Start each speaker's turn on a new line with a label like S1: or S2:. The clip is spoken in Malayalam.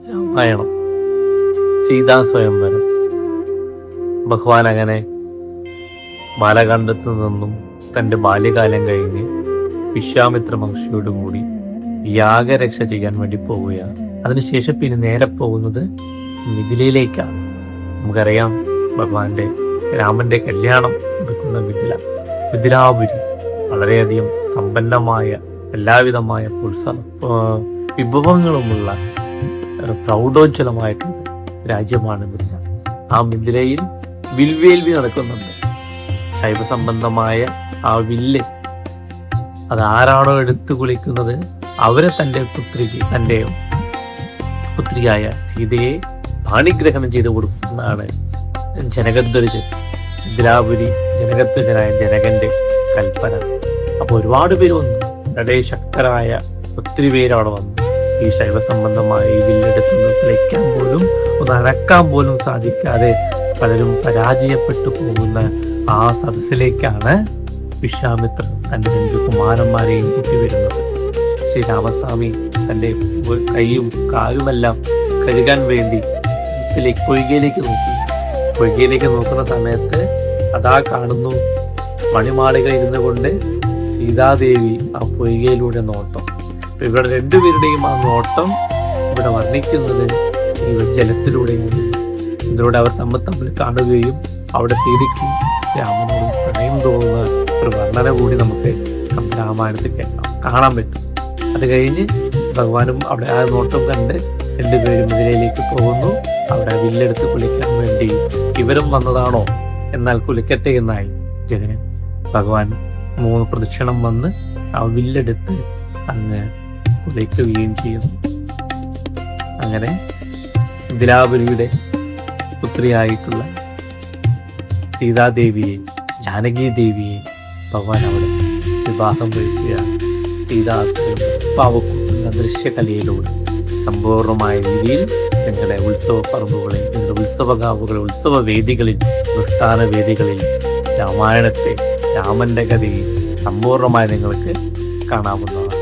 S1: രാമായണം, സീതാ സ്വയംവരം. ഭഗവാൻ അങ്ങനെ ബാലകാണ്ഡത്തു നിന്നും തൻ്റെ ബാല്യകാലം കഴിഞ്ഞ് വിശ്വാമിത്ര മഹർഷിയോടും കൂടി യാഗരക്ഷ ചെയ്യാൻ വേണ്ടി പോവുകയാണ്. അതിനുശേഷം പിന്നെ നേരെ പോകുന്നത് മിഥിലയിലേക്കാണ്. നമുക്കറിയാം, ഭഗവാന്റെ രാമന്റെ കല്യാണം നടക്കുന്ന മിഥിലാപുരി വളരെയധികം സമ്പന്നമായ എല്ലാവിധമായ വിഭവങ്ങളുമുള്ള പ്രൗഢോജ്വലമായിട്ടുള്ള രാജ്യമാണ് മിഥില. ആ മിഥിലയിൽ വിൽവേൽവി നടക്കുന്നുണ്ട്. ശൈവ സംബന്ധമായ ആ വില്ല് അതാരാണോ എടുത്തു കുളിക്കുന്നത് അവരെ തൻ്റെ പുത്രിയായ സീതയെ പാണിഗ്രഹണം ചെയ്ത് കൊടുക്കുന്നതാണ് മിഥിലാപുരി ജനകത്വജനായ ജനകന്റെ കൽപ്പന. അപ്പോൾ ഒരുപാട് പേര് വന്നു, വളരെ ശക്തരായ ഒത്തിരി പേര് അവിടെ വന്നു. ഈ ശൈവ സംബന്ധമായ ഈ വില്ലെടുത്ത് കളിക്കാൻ പോലും ഒന്ന് അനക്കാൻ പോലും സാധിക്കാതെ പലരും പരാജയപ്പെട്ടു പോകുന്ന ആ സദസ്സിലേക്കാണ് വിശ്വാമിത്രൻ തൻ്റെ 2 കുമാരന്മാരെയും കൂട്ടി വരുന്നത്. ശ്രീരാമസ്വാമി തൻ്റെ കൈയും കാലുമെല്ലാം കഴുകാൻ വേണ്ടി പൊയ്കയിലേക്ക് നോക്കി. പൊയ്കയിലേക്ക് നോക്കുന്ന സമയത്ത് അതാ കാണുന്നു മണിമാളിക ഇരുന്നു കൊണ്ട് സീതാദേവി ആ പൊയ്കയിലൂടെ നോട്ടം. അപ്പൊ ഇവരുടെ 2 പേരുടെയും ആ നോട്ടം ഇവിടെ വർണ്ണിക്കുന്നത് ഈ ജലത്തിലൂടെയാണ്. ഇതിലൂടെ അവർ തമ്മിൽ കാണുകയും അവിടെ സീതയ്ക്കും രാമനോടും പ്രണയം തോന്നുന്ന ഒരു വർണ്ണന കൂടി നമുക്ക് രാമായണത്തിൽ കാണാൻ പറ്റും. അത് കഴിഞ്ഞ് ഭഗവാനും അവിടെ ആ നോട്ടം കണ്ട് 2 പേരും മിഥിലയിലേക്ക് പോകുന്നു. അവിടെ വില്ലെടുത്ത് കുളിക്കാൻ വേണ്ടി ഇവരും വന്നതാണോ, എന്നാൽ കുളിക്കട്ടെ എന്നായി ജഗനൻ. ഭഗവാൻ 3 പ്രദക്ഷിണം വന്ന് ആ വില്ലെടുത്ത് അങ്ങ് കുളിക്കുകയും ചെയ്യുന്നു. അങ്ങനെ മിഥിലാപുരിയുടെ പുത്രിയായിട്ടുള്ള സീതാദേവിയെ, ജാനകീദേവിയെ ഭഗവാൻ അവിടെ വിവാഹം കഴിക്കുകയാണ്. പാവക്കൂട്ടുന്ന ദൃശ്യകലയിലൂടെ സമ്പൂർണമായ രീതിയിൽ നിങ്ങളുടെ ഉത്സവ പറമ്പുകളിൽ, നിങ്ങളുടെ ഉത്സവകാവുകളിൽ, ഉത്സവ വേദികളിൽ, അനുഷ്ഠാന വേദികളിൽ രാമായണത്തെ, രാമന്റെ കഥയെ സമ്പൂർണമായി നിങ്ങൾക്ക് കാണാവുന്നതാണ്.